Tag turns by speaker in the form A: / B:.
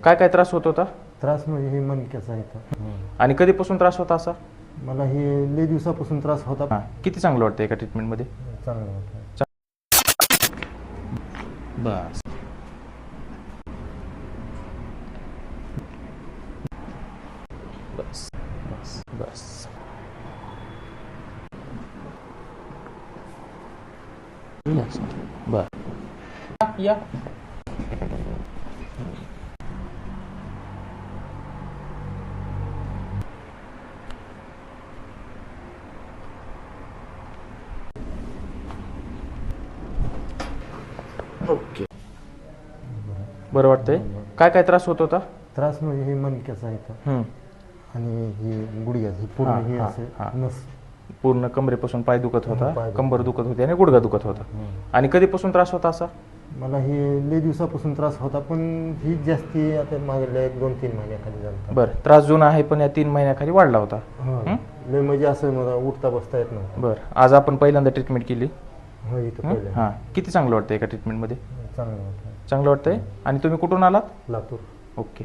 A: काय काय त्रास होत होता
B: त्रास म्हणजे हे मणक्याचा इथं.
A: आणि कधीपासून त्रास होता असा?
B: मला हे लई दिवसापासून त्रास होता.
A: हां, किती चांगलं वाटतं एका ट्रीटमेंटमध्ये?
B: चांगलं वाटलं.
A: बस बस बस बस बर या ओके. बरं वाटतंय? काय काय त्रास होत होता?
B: त्रास म्हणजे हे मणक्याचा इथं आणि हे गुडघ्याचं पूर्ण
A: हां,
B: हे
A: हां,
B: असे
A: हां.
B: नस.
A: पूर्ण कमरेपासून पाय दुखत होता,
B: पाय दुखत
A: कंबर दुखत होती आणि गुडघा दुखत होता. आणि कधीपासून त्रास होता असा?
B: मला हे लई दिवसापासून त्रास होता, पण ही जास्ती आता मागल्या 1-2-3 महिन्याखाली झाला.
A: बरं, त्रास जुना आहे पण या 3 महिन्याखाली वाढला होता.
B: लई म्हणजे असं मला उठता बसता येत नव्हतं.
A: बरं, आज आपण पहिल्यांदा ट्रीटमेंट केली.
B: हो इथं पहिले
A: हां, किती चांगलं वाटतं एका ट्रीटमेंटमध्ये?
B: चांगलं वाटलं.
A: चांगलं वाटतंय. आणि तुम्ही कुठून आलात?
B: लातूर.
A: ओके.